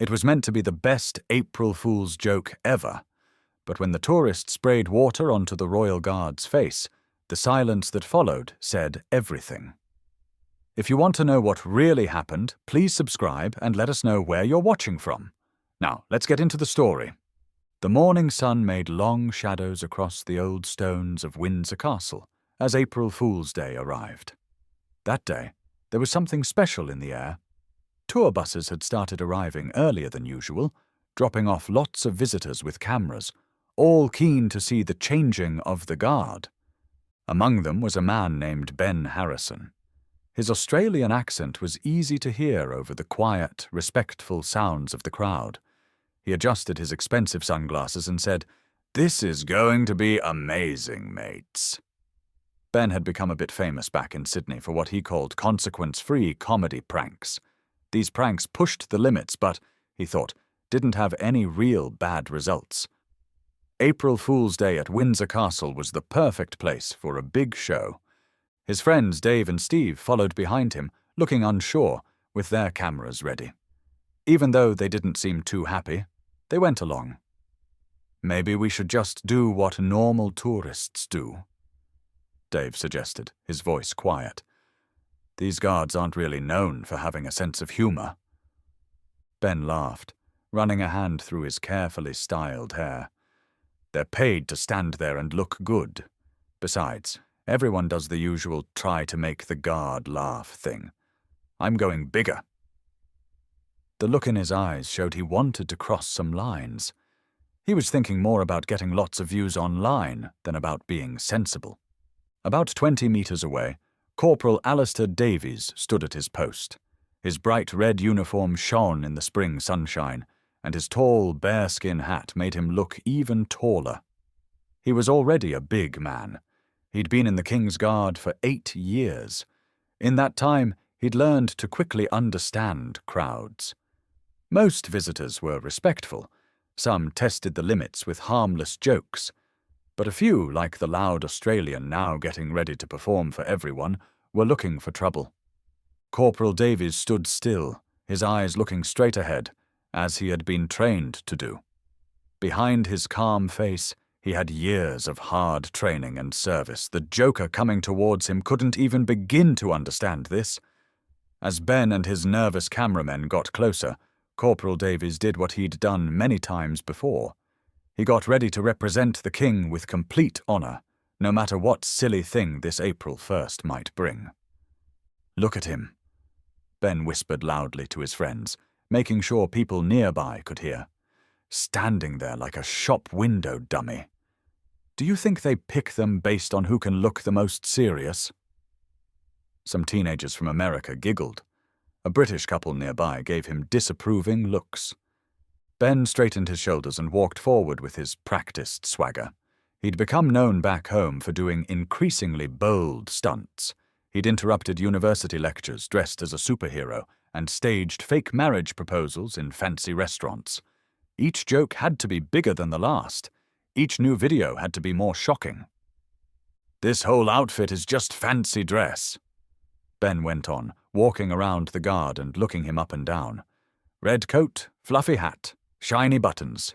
It was meant to be the best April Fool's joke ever, but when the tourist sprayed water onto the royal guard's face, the silence that followed said everything. If you want to know what really happened, please subscribe and let us know where you're watching from. Now, let's get into the story. The morning sun made long shadows across the old stones of Windsor Castle as April Fool's Day arrived. That day, there was something special in the air. Tour buses had started arriving earlier than usual, dropping off lots of visitors with cameras, all keen to see the changing of the guard. Among them was a man named Ben Harrison. His Australian accent was easy to hear over the quiet, respectful sounds of the crowd. He adjusted his expensive sunglasses and said, "This is going to be amazing, mates." Ben had become a bit famous back in Sydney for what he called consequence-free comedy pranks. These pranks pushed the limits, but, he thought, didn't have any real bad results. April Fool's Day at Windsor Castle was the perfect place for a big show. His friends Dave and Steve followed behind him, looking unsure, with their cameras ready. Even though they didn't seem too happy, they went along. "Maybe we should just do what normal tourists do," Dave suggested, his voice quiet. "These guards aren't really known for having a sense of humor." Ben laughed, running a hand through his carefully styled hair. "They're paid to stand there and look good. Besides, everyone does the usual try to make the guard laugh thing. I'm going bigger." The look in his eyes showed he wanted to cross some lines. He was thinking more about getting lots of views online than about being sensible. About 20 meters away, Corporal Alistair Davies stood at his post. His bright red uniform shone in the spring sunshine, and his tall, bearskin hat made him look even taller. He was already a big man. He'd been in the King's Guard for 8 years. In that time, he'd learned to quickly understand crowds. Most visitors were respectful. Some tested the limits with harmless jokes. But a few, like the loud Australian now getting ready to perform for everyone, were looking for trouble. Corporal Davies stood still, his eyes looking straight ahead, as he had been trained to do. Behind his calm face, he had years of hard training and service. The joker coming towards him couldn't even begin to understand this. As Ben and his nervous cameramen got closer, Corporal Davies did what he'd done many times before. He got ready to represent the king with complete honor, no matter what silly thing this April 1st might bring. "Look at him," Ben whispered loudly to his friends, making sure people nearby could hear. "Standing there like a shop window dummy. Do you think they pick them based on who can look the most serious?" Some teenagers from America giggled. A British couple nearby gave him disapproving looks. Ben straightened his shoulders and walked forward with his practiced swagger. He'd become known back home for doing increasingly bold stunts. He'd interrupted university lectures dressed as a superhero and staged fake marriage proposals in fancy restaurants. Each joke had to be bigger than the last. Each new video had to be more shocking. "This whole outfit is just fancy dress," Ben went on, walking around the guard and looking him up and down. "Red coat, fluffy hat, shiny buttons.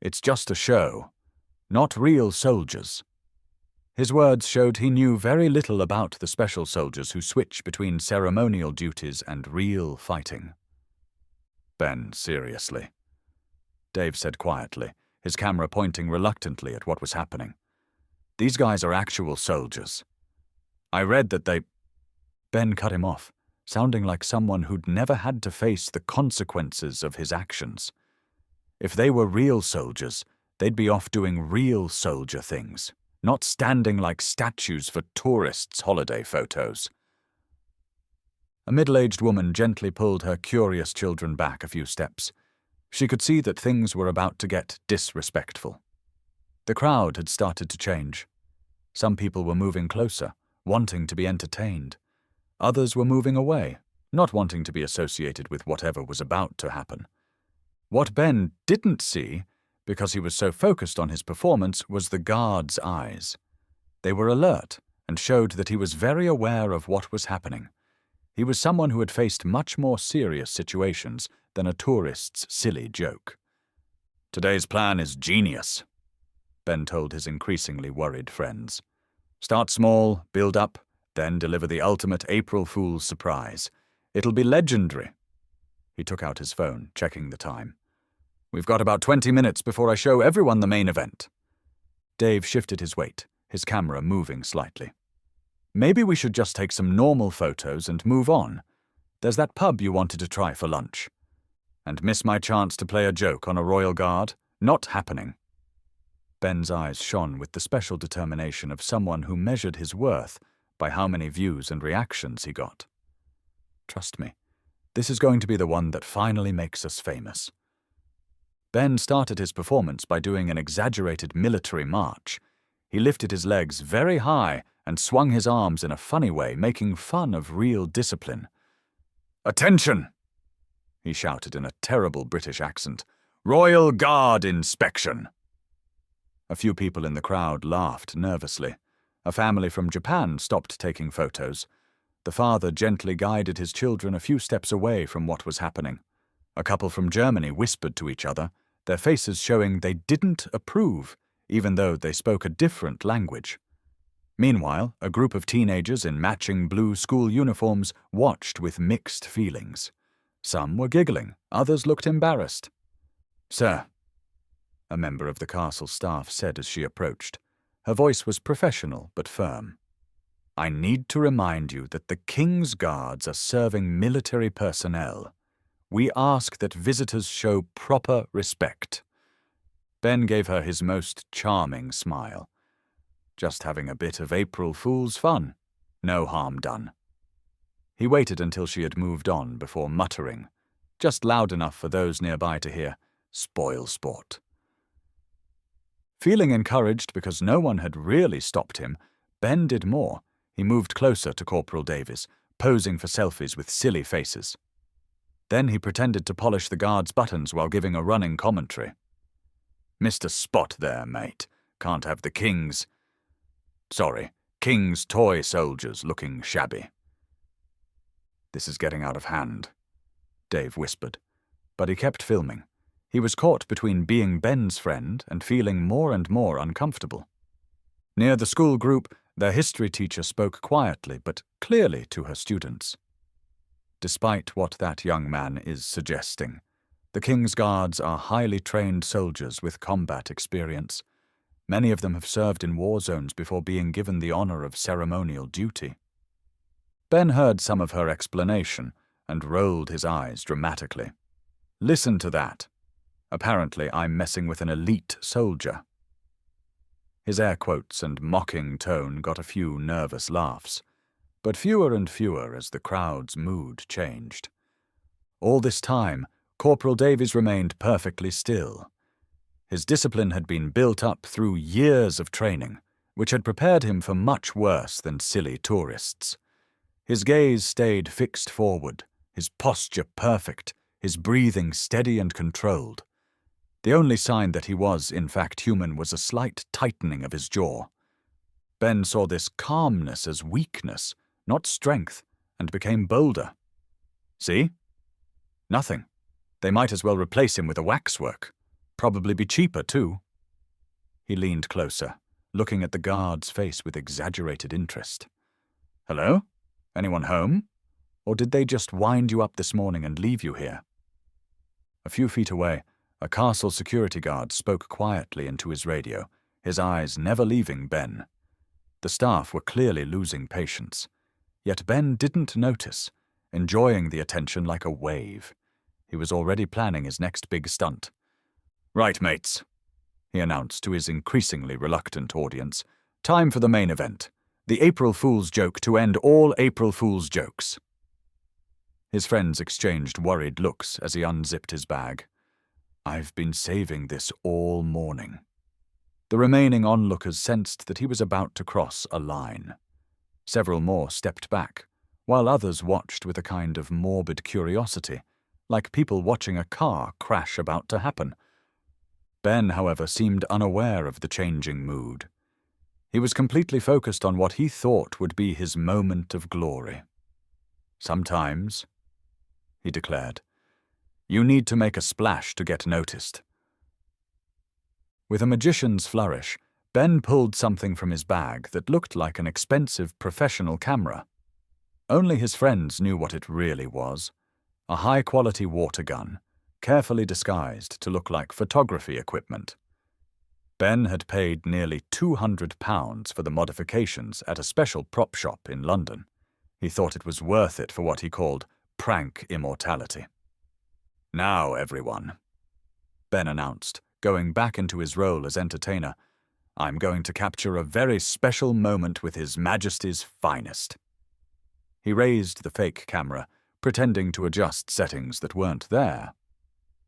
It's just a show. Not real soldiers." His words showed he knew very little about the special soldiers who switch between ceremonial duties and real fighting. "Ben, seriously," Dave said quietly, his camera pointing reluctantly at what was happening. "These guys are actual soldiers. I read that they—" Ben cut him off, sounding like someone who'd never had to face the consequences of his actions. If they were real soldiers, they'd be off doing real soldier things, not standing like statues for tourists' holiday photos. A middle-aged woman gently pulled her curious children back a few steps. She could see that things were about to get disrespectful. The crowd had started to change. Some people were moving closer, wanting to be entertained. Others were moving away, not wanting to be associated with whatever was about to happen. What Ben didn't see, because he was so focused on his performance, was the guard's eyes. They were alert and showed that he was very aware of what was happening. He was someone who had faced much more serious situations than a tourist's silly joke. "Today's plan is genius," Ben told his increasingly worried friends. "Start small, build up, then deliver the ultimate April Fool's surprise. It'll be legendary." He took out his phone, checking the time. "We've got about 20 minutes before I show everyone the main event." Dave shifted his weight, his camera moving slightly. "Maybe we should just take some normal photos and move on. There's that pub you wanted to try for lunch. And miss my chance to play a joke on a royal guard? Not happening." Ben's eyes shone with the special determination of someone who measured his worth by how many views and reactions he got. "Trust me, this is going to be the one that finally makes us famous." Ben started his performance by doing an exaggerated military march. He lifted his legs very high and swung his arms in a funny way, making fun of real discipline. "Attention!" he shouted in a terrible British accent. "Royal Guard inspection!" A few people in the crowd laughed nervously. A family from Japan stopped taking photos. The father gently guided his children a few steps away from what was happening. A couple from Germany whispered to each other, their faces showing they didn't approve, even though they spoke a different language. Meanwhile, a group of teenagers in matching blue school uniforms watched with mixed feelings. Some were giggling, others looked embarrassed. "Sir," a member of the castle staff said as she approached. Her voice was professional but firm. "I need to remind you that the King's Guards are serving military personnel. We ask that visitors show proper respect." Ben gave her his most charming smile. Just having a bit of April Fool's fun. No harm done. He waited until she had moved on before muttering, just loud enough for those nearby to hear, "Spoil sport." Feeling encouraged because no one had really stopped him, Ben did more. He moved closer to Corporal Davies, posing for selfies with silly faces. Then he pretended to polish the guards' buttons while giving a running commentary. "Mr. Spot there, mate. Can't have the King's toy soldiers looking shabby." "This is getting out of hand," Dave whispered, but he kept filming. He was caught between being Ben's friend and feeling more and more uncomfortable. Near the school group, their history teacher spoke quietly but clearly to her students. "Despite what that young man is suggesting, the King's Guards are highly trained soldiers with combat experience. Many of them have served in war zones before being given the honor of ceremonial duty." Ben heard some of her explanation and rolled his eyes dramatically. "Listen to that. Apparently I'm messing with an elite soldier." His air quotes and mocking tone got a few nervous laughs, but fewer and fewer as the crowd's mood changed. All this time, Corporal Davies remained perfectly still. His discipline had been built up through years of training, which had prepared him for much worse than silly tourists. His gaze stayed fixed forward, his posture perfect, his breathing steady and controlled. The only sign that he was, in fact, human was a slight tightening of his jaw. Ben saw this calmness as weakness, not strength, and became bolder. "See? Nothing. They might as well replace him with a waxwork. Probably be cheaper, too." He leaned closer, looking at the guard's face with exaggerated interest. "Hello? Anyone home? Or did they just wind you up this morning and leave you here?" A few feet away, a castle security guard spoke quietly into his radio, his eyes never leaving Ben. The staff were clearly losing patience. Yet Ben didn't notice, enjoying the attention like a wave. He was already planning his next big stunt. "Right, mates," he announced to his increasingly reluctant audience. "Time for the main event. The April Fool's joke to end all April Fool's jokes." His friends exchanged worried looks as he unzipped his bag. "I've been saving this all morning." The remaining onlookers sensed that he was about to cross a line. Several more stepped back, while others watched with a kind of morbid curiosity, like people watching a car crash about to happen. Ben, however, seemed unaware of the changing mood. He was completely focused on what he thought would be his moment of glory. "Sometimes," he declared, You need to make a splash to get noticed." With a magician's flourish, Ben pulled something from his bag that looked like an expensive professional camera. Only his friends knew what it really was: a high-quality water gun, carefully disguised to look like photography equipment. Ben had paid nearly £200 for the modifications at a special prop shop in London. He thought it was worth it for what he called prank immortality. "Now, everyone," Ben announced, going back into his role as entertainer, "I'm going to capture a very special moment with His Majesty's finest." He raised the fake camera, pretending to adjust settings that weren't there.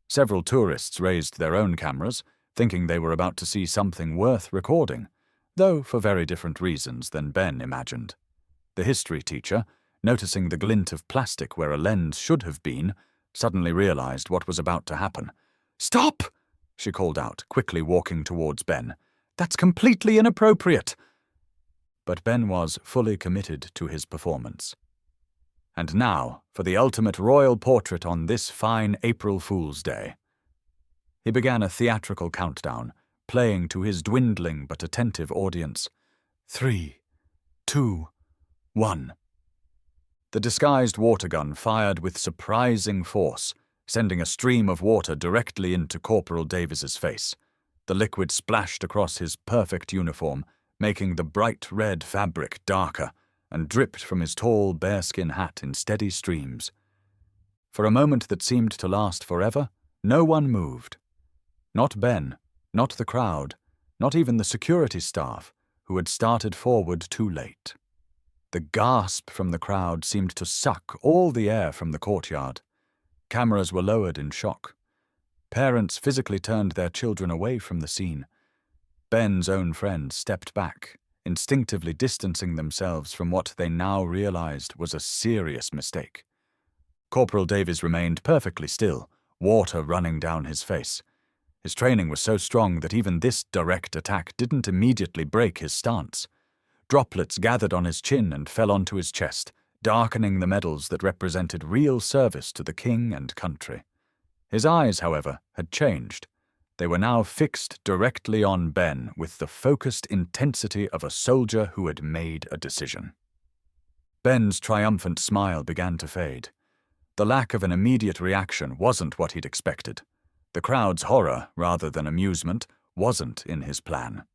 Several tourists raised their own cameras, thinking they were about to see something worth recording, though for very different reasons than Ben imagined. The history teacher, noticing the glint of plastic where a lens should have been, suddenly realized what was about to happen. "Stop!" she called out, quickly walking towards Ben. "That's completely inappropriate." But Ben was fully committed to his performance. And now, for the ultimate royal portrait on this fine April Fool's Day. He began a theatrical countdown, playing to his dwindling but attentive audience. 3, 2, 1. The disguised water gun fired with surprising force, sending a stream of water directly into Corporal Davies's face. The liquid splashed across his perfect uniform, making the bright red fabric darker, and dripped from his tall bearskin hat in steady streams. For a moment that seemed to last forever, no one moved. Not Ben, not the crowd, not even the security staff, who had started forward too late. The gasp from the crowd seemed to suck all the air from the courtyard. Cameras were lowered in shock. Parents physically turned their children away from the scene. Ben's own friends stepped back, instinctively distancing themselves from what they now realized was a serious mistake. Corporal Davies remained perfectly still, water running down his face. His training was so strong that even this direct attack didn't immediately break his stance. Droplets gathered on his chin and fell onto his chest, darkening the medals that represented real service to the king and country. His eyes, however, had changed. They were now fixed directly on Ben with the focused intensity of a soldier who had made a decision. Ben's triumphant smile began to fade. The lack of an immediate reaction wasn't what he'd expected. The crowd's horror, rather than amusement, wasn't in his plan.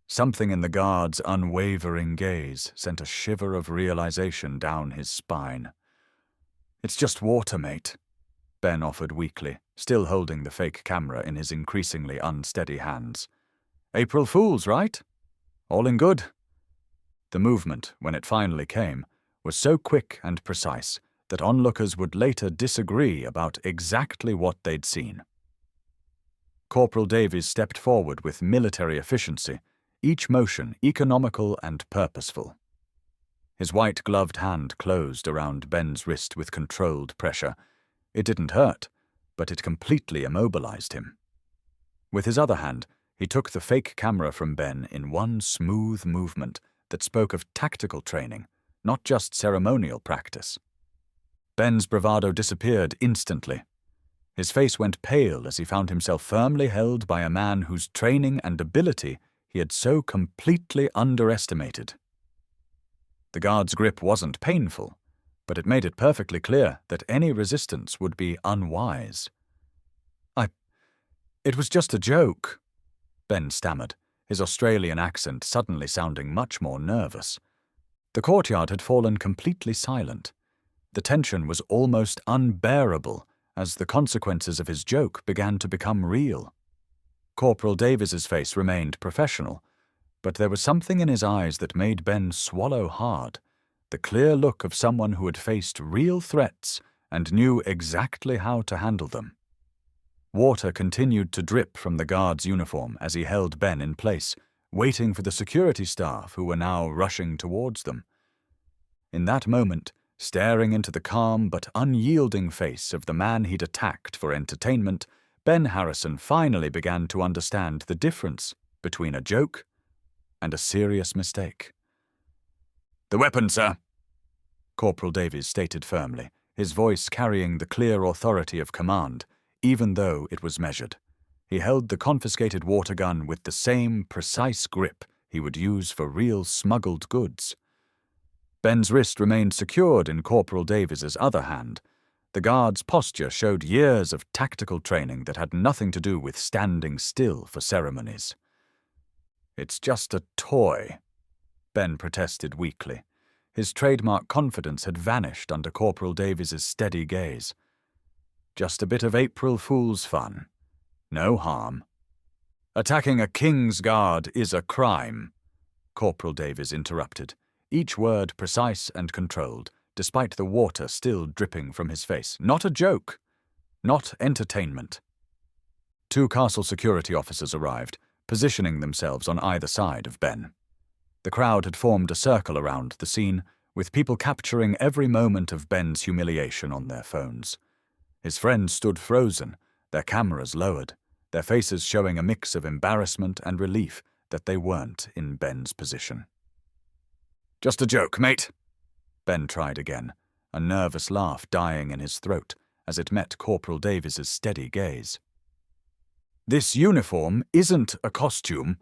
Something in the guard's unwavering gaze sent a shiver of realization down his spine. "It's just water, mate," Ben offered weakly, still holding the fake camera in his increasingly unsteady hands. "April Fools, right? All in good." The movement, when it finally came, was so quick and precise that onlookers would later disagree about exactly what they'd seen. Corporal Davies stepped forward with military efficiency, each motion economical and purposeful. His white-gloved hand closed around Ben's wrist with controlled pressure. It didn't hurt, but it completely immobilized him. With his other hand, he took the fake camera from Ben in one smooth movement that spoke of tactical training, not just ceremonial practice. Ben's bravado disappeared instantly. His face went pale as he found himself firmly held by a man whose training and ability he had so completely underestimated. The guard's grip wasn't painful, but it made it perfectly clear that any resistance would be unwise. It was just a joke," Ben stammered, his Australian accent suddenly sounding much more nervous. The courtyard had fallen completely silent. The tension was almost unbearable as the consequences of his joke began to become real. Corporal Davies's face remained professional, but there was something in his eyes that made Ben swallow hard, the clear look of someone who had faced real threats and knew exactly how to handle them. Water continued to drip from the guard's uniform as he held Ben in place, waiting for the security staff who were now rushing towards them. In that moment, staring into the calm but unyielding face of the man he'd attacked for entertainment, Ben Harrison finally began to understand the difference between a joke and a serious mistake. "The weapon, sir," Corporal Davies stated firmly, his voice carrying the clear authority of command, even though it was measured. He held the confiscated water gun with the same precise grip he would use for real smuggled goods. Ben's wrist remained secured in Corporal Davies's other hand. The guard's posture showed years of tactical training that had nothing to do with standing still for ceremonies. "It's just a toy," Ben protested weakly. His trademark confidence had vanished under Corporal Davies's steady gaze. "Just a bit of April Fool's fun. No harm." "Attacking a king's guard is a crime," Corporal Davies interrupted, each word precise and controlled, despite the water still dripping from his face. "Not a joke. Not entertainment." Two castle security officers arrived, positioning themselves on either side of Ben. The crowd had formed a circle around the scene, with people capturing every moment of Ben's humiliation on their phones. His friends stood frozen, their cameras lowered, their faces showing a mix of embarrassment and relief that they weren't in Ben's position. "Just a joke, mate," Ben tried again, a nervous laugh dying in his throat as it met Corporal Davies's steady gaze. "This uniform isn't a costume,"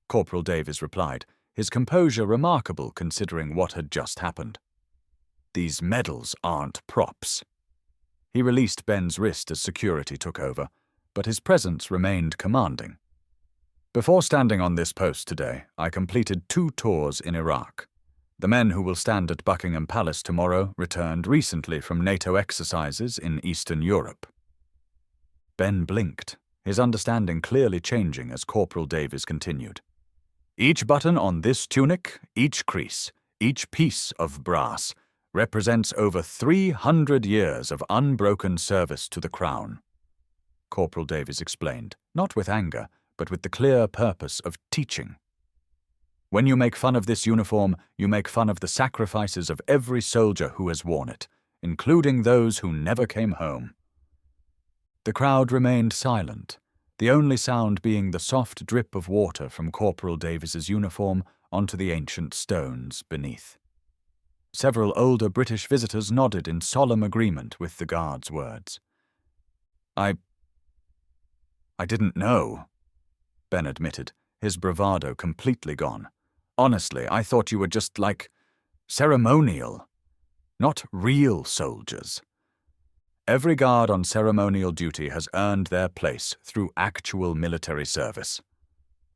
Corporal Davies replied, his composure remarkable considering what had just happened. "These medals aren't props." He released Ben's wrist as security took over, but his presence remained commanding. "Before standing on this post today, I completed 2 tours in Iraq. The men who will stand at Buckingham Palace tomorrow returned recently from NATO exercises in Eastern Europe." Ben blinked, his understanding clearly changing as Corporal Davies continued. "Each button on this tunic, each crease, each piece of brass, represents over 300 years of unbroken service to the Crown," Corporal Davies explained, not with anger, but with the clear purpose of teaching. "When you make fun of this uniform, you make fun of the sacrifices of every soldier who has worn it, including those who never came home." The crowd remained silent, the only sound being the soft drip of water from Corporal Davies's uniform onto the ancient stones beneath. Several older British visitors nodded in solemn agreement with the guard's words. I didn't know," Ben admitted, his bravado completely gone. "Honestly, I thought you were just, ceremonial. Not real soldiers." "Every guard on ceremonial duty has earned their place through actual military service,"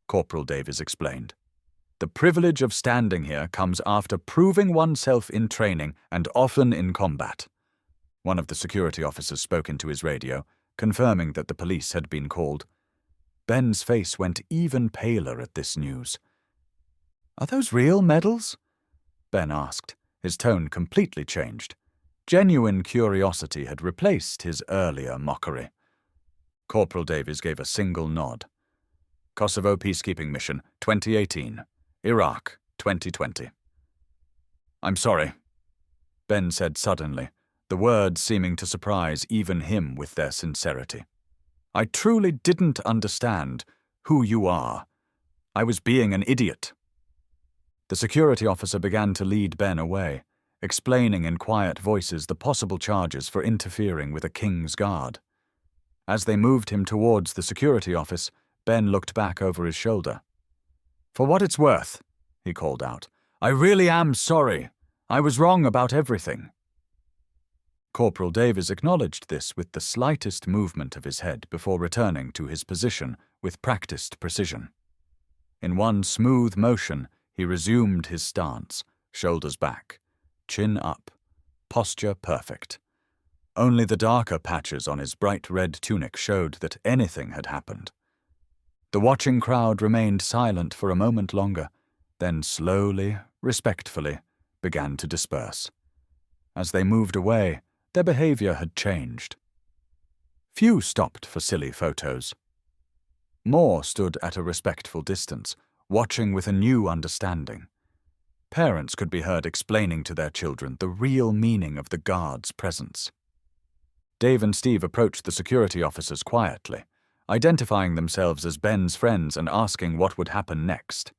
Corporal Davies explained. "The privilege of standing here comes after proving oneself in training and often in combat." One of the security officers spoke into his radio, confirming that the police had been called. Ben's face went even paler at this news. "Are those real medals?" Ben asked, his tone completely changed. Genuine curiosity had replaced his earlier mockery. Corporal Davies gave a single nod. "Kosovo Peacekeeping Mission, 2018. Iraq, 2020. "I'm sorry," Ben said suddenly, the words seeming to surprise even him with their sincerity. "I truly didn't understand who you are. I was being an idiot." The security officer began to lead Ben away, explaining in quiet voices the possible charges for interfering with a king's guard. As they moved him towards the security office, Ben looked back over his shoulder. "For what it's worth," he called out, "I really am sorry. I was wrong about everything." Corporal Davies acknowledged this with the slightest movement of his head before returning to his position with practiced precision. In one smooth motion, he resumed his stance, shoulders back, chin up, posture perfect. Only the darker patches on his bright red tunic showed that anything had happened. The watching crowd remained silent for a moment longer, then slowly, respectfully, began to disperse. As they moved away, their behavior had changed. Few stopped for silly photos. More stood at a respectful distance, watching with a new understanding. Parents could be heard explaining to their children the real meaning of the guard's presence. Dave and Steve approached the security officers quietly, identifying themselves as Ben's friends and asking what would happen next.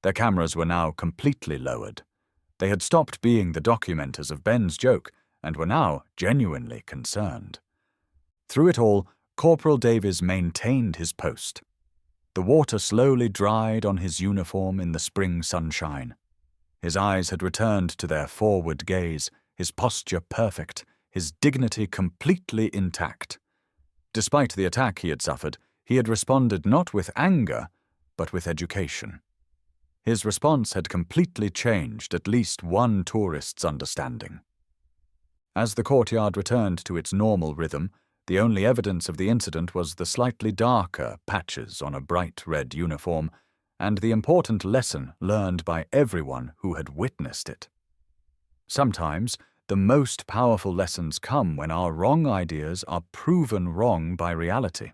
Their cameras were now completely lowered. They had stopped being the documenters of Ben's joke and were now genuinely concerned. Through it all, Corporal Davies maintained his post. The water slowly dried on his uniform in the spring sunshine. His eyes had returned to their forward gaze, his posture perfect, his dignity completely intact. Despite the attack he had suffered, he had responded not with anger, but with education. His response had completely changed at least one tourist's understanding. As the courtyard returned to its normal rhythm, the only evidence of the incident was the slightly darker patches on a bright red uniform, and the important lesson learned by everyone who had witnessed it. Sometimes, the most powerful lessons come when our wrong ideas are proven wrong by reality.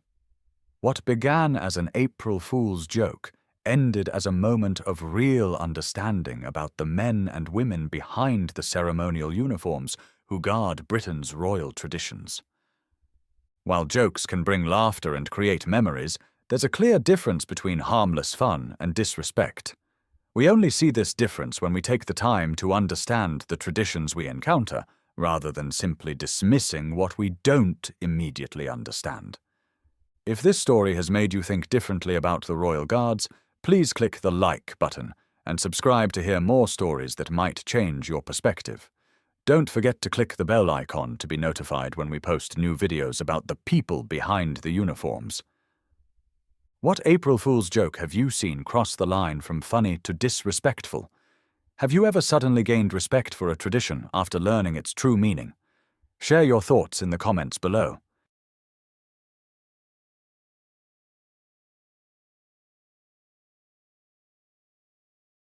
What began as an April Fool's joke ended as a moment of real understanding about the men and women behind the ceremonial uniforms who guard Britain's royal traditions. While jokes can bring laughter and create memories, there's a clear difference between harmless fun and disrespect. We only see this difference when we take the time to understand the traditions we encounter, rather than simply dismissing what we don't immediately understand. If this story has made you think differently about the Royal Guards, please click the like button and subscribe to hear more stories that might change your perspective. Don't forget to click the bell icon to be notified when we post new videos about the people behind the uniforms. What April Fool's joke have you seen cross the line from funny to disrespectful? Have you ever suddenly gained respect for a tradition after learning its true meaning? Share your thoughts in the comments below.